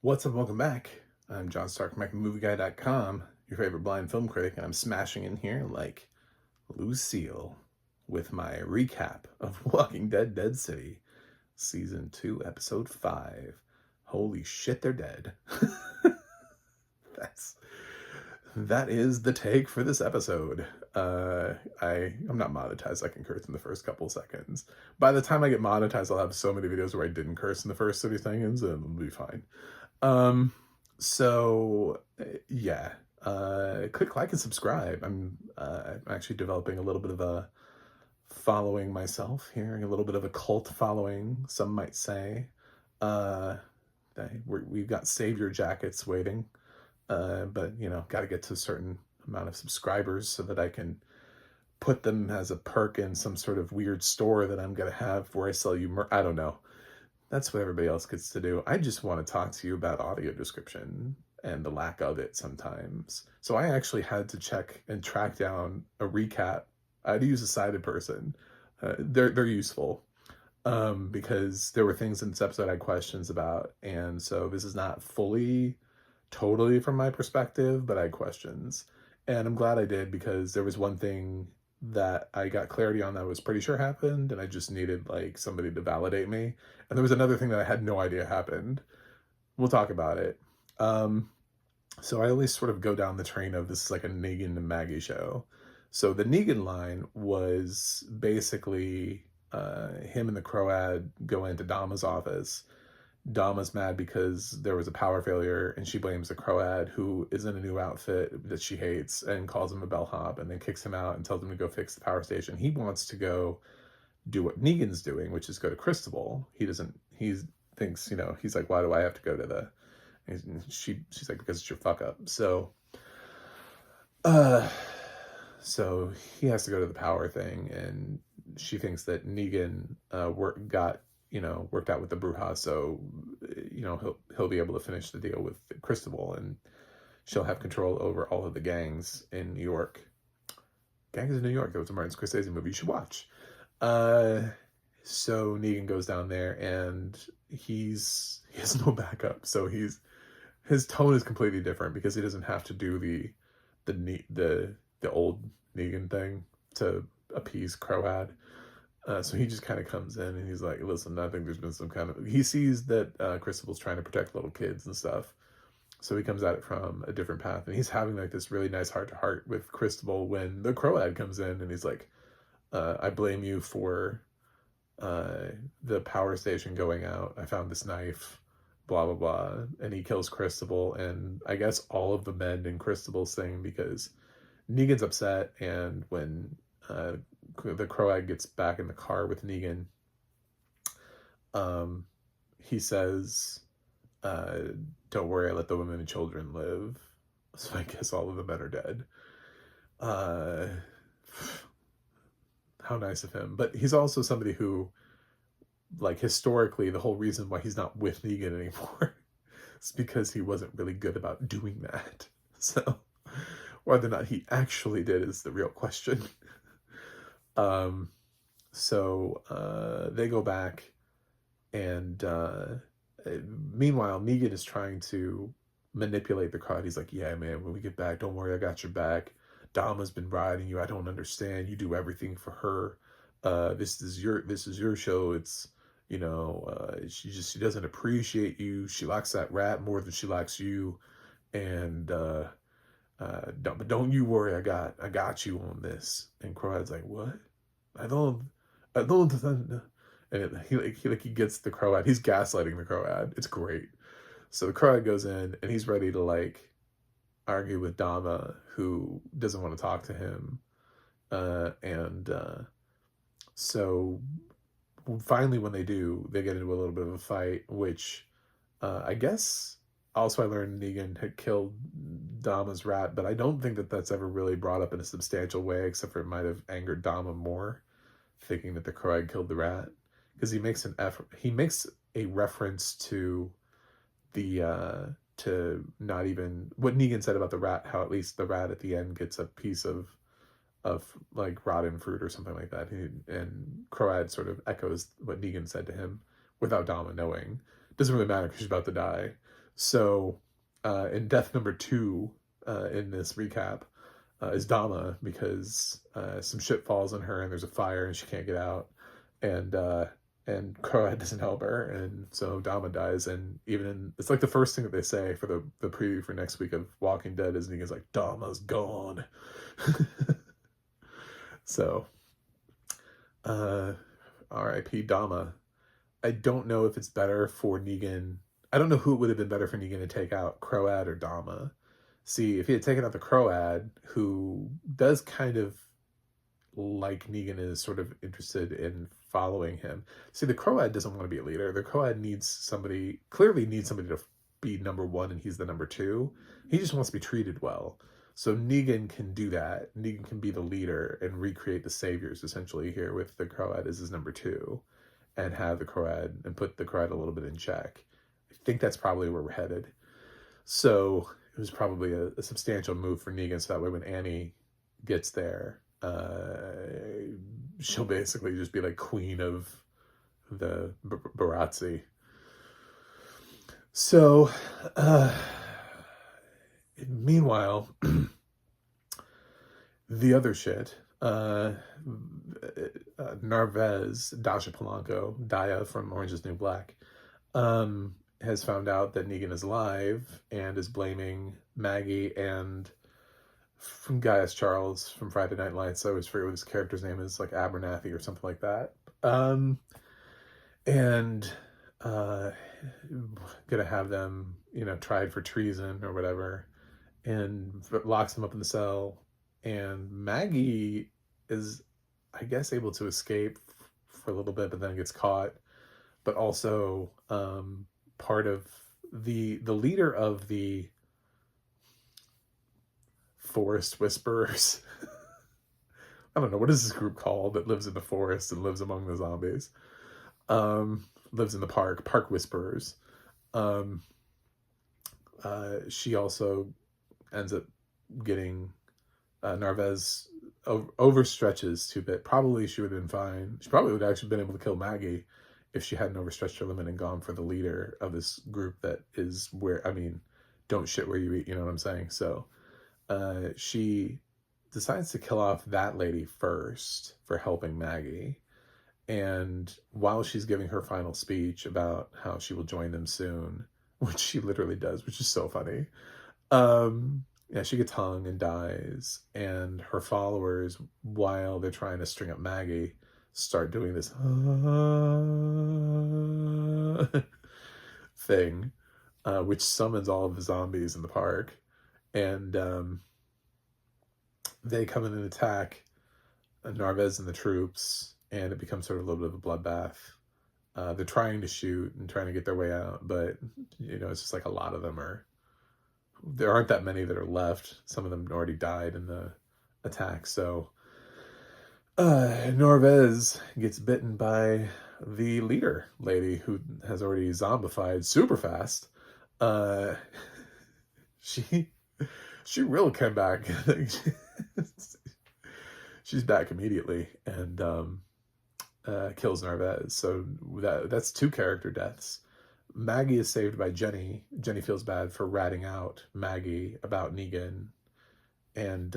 What's up? Welcome back. I'm John Stark, MacMovieGuy.com, your favorite blind film critic, and I'm smashing in here like Lucille with my recap of Walking Dead Dead City, Season 2, Episode 5. Holy shit, they're dead. That's that is the take for this episode. I'm not monetized. I can curse in the first couple seconds. By the time I get monetized, I'll have so many videos where I didn't curse in the first 30 seconds, and it'll be fine. Um, yeah. Click like and subscribe. I'm actually developing a little bit of a following myself here, a little bit of a cult following, some might say. Uh, we've got savior jackets waiting. But got to get to a certain amount of subscribers so that I can put them as a perk in some sort of weird store that I'm gonna have where I sell you I don't know. That's what everybody else gets to do. I just want to talk to you about audio description and the lack of it sometimes. So I actually had to check and track down a recap. I had to use a sighted person. They're useful because there were things in this episode I had questions about, and so this is not fully totally from my perspective, but I had questions. And I'm glad I did, because there was one thing that I got clarity on that I was pretty sure happened, and I just needed like somebody to validate me. And there was another thing that I had no idea happened. We'll talk about it. So I always sort of go down the train of this is like a Negan and Maggie show. So the Negan line was basically him and the Croat go into Dama's office. Dama's mad because there was a power failure, and she blames the Croat, who is in a new outfit that she hates, and calls him a bellhop, and then kicks him out and tells him to go fix the power station. He wants to go do what Negan's doing, which is go to Christabel. He thinks, he's like, why do I have to go to the, and she's like, because it's your fuck up. So he has to go to the power thing, and she thinks that Negan worked out with the Bruja, so he'll be able to finish the deal with Christabel, and she'll have control over all of the gangs in New York. Gangs in New York. That was a Martin Scorsese movie you should watch. So Negan goes down there, and he has no backup. So his tone is completely different, because he doesn't have to do the old Negan thing to appease Croat. So he just kind of comes in, and he's like, listen, I think there's been some kind of... He sees that Christabel's trying to protect little kids and stuff. So he comes at it from a different path. And he's having like this really nice heart-to-heart with Christabel when the Croat comes in, and he's like, I blame you for the power station going out. I found this knife, blah, blah, blah. And he kills Christabel, and I guess all of the men in Christabel's thing, because Negan's upset, and when the Croat gets back in the car with Negan, he says, don't worry, I let the women and children live. So I guess all of the men are dead. How nice of him. But he's also somebody who, like, historically, the whole reason why he's not with Negan anymore is because he wasn't really good about doing that. So whether or not he actually did is the real question. They go back, and meanwhile, Negan is trying to manipulate the crowd. He's like, yeah, man, when we get back, don't worry, I got your back. Dama's been riding you. I don't understand. You do everything for her. This is your show. It's, she doesn't appreciate you. She likes that rat more than she likes you. And, but don't you worry. I got you on this. And Croat's like, what? I don't, and he gets the Croat. He's gaslighting the Croat. It's great. So the Croat goes in, and he's ready to like argue with Dama, who doesn't want to talk to him. So finally, when they do, they get into a little bit of a fight, which I guess also I learned Negan had killed Dama's rat, but I don't think that that's ever really brought up in a substantial way, except for it might have angered Dama more, thinking that the Croat killed the rat, because he makes a reference to the to not even what Negan said about the rat, how at least the rat at the end gets a piece of like rotten fruit or something like that. And Croat sort of echoes what Negan said to him without Dama knowing. Doesn't really matter because she's about to die. So, in death number 2 in this recap is Dama, because some shit falls on her and there's a fire and she can't get out, and Croat doesn't help her, and so Dama dies. And even it's like the first thing that they say for the preview for next week of Walking Dead is Negan's like, Dama's gone. So, R.I.P. Dama. I don't know if it's better for Negan. I don't know who it would have been better for Negan to take out, Croat or Dama. See, if he had taken out the Croat, who does kind of like Negan, is sort of interested in following him. See, the Croat doesn't want to be a leader. The Croat clearly needs somebody to be number 1, and he's the number 2. He just wants to be treated well. So Negan can do that. Negan can be the leader and recreate the saviors, essentially, here with the Croat as his number 2, and have the Croat, and put the Croat a little bit in check. I think that's probably where we're headed. So it was probably a substantial move for Negan, so that way when Annie gets there, she'll basically just be like queen of the Barazzi. So, meanwhile, the other shit, Narvez, Dasha Polanco, Daya from Orange is the New Black, has found out that Negan is alive and is blaming Maggie and from Gaius Charles from Friday Night Lights. I always forget what his character's name is, like Abernathy or something like that. And gonna have them, tried for treason or whatever, and locks them up in the cell. And Maggie is, I guess, able to escape for a little bit, but then gets caught. But also, part of the leader of the Forest Whisperers. I don't know, what is this group called that lives in the forest and lives among the zombies? Lives in the Park Whisperers. She also ends up getting Narvez overstretches too bit. Probably she would have been fine. She probably would have actually been able to kill Maggie if she hadn't overstretched her limit and gone for the leader of this group that is where, don't shit where you eat, you know what I'm saying? So she decides to kill off that lady first for helping Maggie. And while she's giving her final speech about how she will join them soon, which she literally does, which is so funny, she gets hung and dies. And her followers, while they're trying to string up Maggie, start doing this thing, which summons all of the zombies in the park. And they come in and attack Narvez and the troops, and it becomes sort of a little bit of a bloodbath. They're trying to shoot and trying to get their way out, but it's just like a lot of them there aren't that many that are left. Some of them already died in the attack. So Narvez gets bitten by the leader lady, who has already zombified super fast. She really came back. She's back immediately and kills Narvez. So that's 2 character deaths. Maggie is saved by Jenny. Jenny feels bad for ratting out Maggie about Negan. And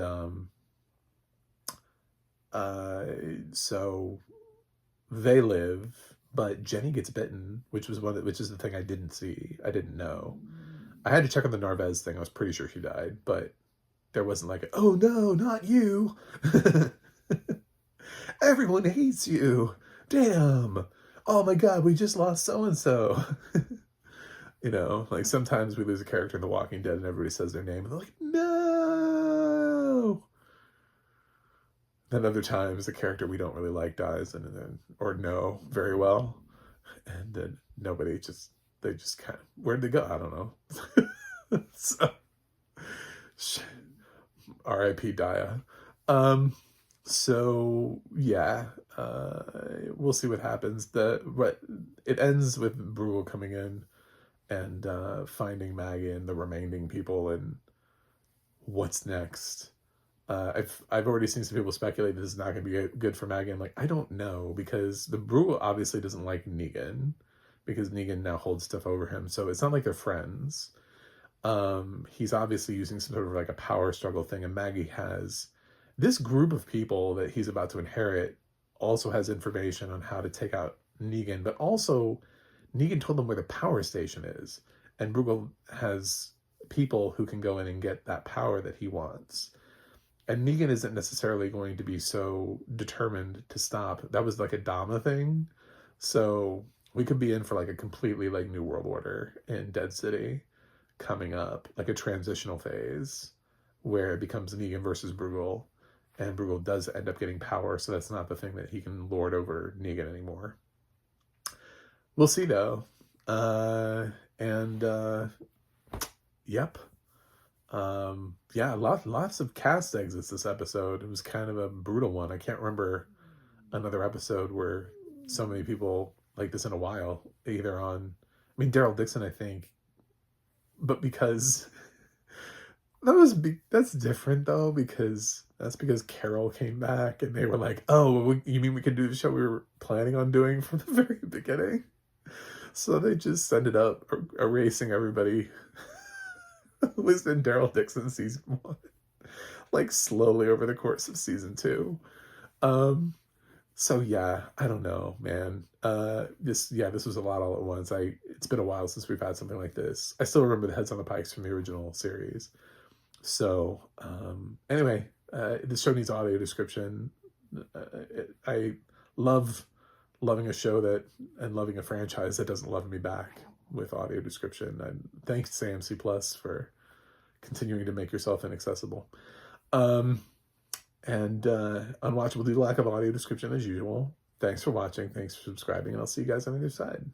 so they live, but Jenny gets bitten, which is the thing I didn't see. I didn't know. I had to check on the Narvez thing. I was pretty sure she died, but there wasn't like, oh no, not you. Everyone hates you. Damn. Oh my God, we just lost so-and-so. Like sometimes we lose a character in The Walking Dead and everybody says their name and they're like, no. Then other times the character we don't really like dies or know very well. And then they just kind of, where'd they go? I don't know. So, R.I.P. Daya. So yeah, we'll see what happens. It ends with Brule coming in and finding Maggie and the remaining people, and what's next. I've already seen some people speculate this is not going to be good for Maggie. I'm like, I don't know, because the Brule obviously doesn't like Negan. because Negan now holds stuff over him. So it's not like they're friends. He's obviously using some sort of like a power struggle thing, and Maggie has this group of people that he's about to inherit also has information on how to take out Negan, but also Negan told them where the power station is, and Bruegel has people who can go in and get that power that he wants. And Negan isn't necessarily going to be so determined to stop. That was like a Dama thing. So we could be in for like a completely like new world order in Dead City coming up, like a transitional phase where it becomes Negan versus Bruegel, and Bruegel does end up getting power, so that's not the thing that he can lord over Negan anymore. We'll see though. Yep. Yeah, lots of cast exits this episode. It was kind of a brutal one. I can't remember another episode where so many people like this in a while. Either on, I mean, Daryl Dixon, I think, but because that's different though, because that's because Carol came back and they were like, "Oh, you mean we can do the show we were planning on doing from the very beginning?" So they just ended up erasing everybody who was in Daryl Dixon season 1, like slowly over the course of season 2. So yeah, I don't know, man. This was a lot all at once. It's been a while since we've had something like this. I still remember the Heads on the Pikes from the original series. So anyway, the show needs audio description. I loving a show and loving a franchise that doesn't love me back with audio description. And thanks to AMC Plus for continuing to make yourself inaccessible. Unwatchable due to lack of audio description as usual. Thanks for watching. Thanks for subscribing, and I'll see you guys on the other side.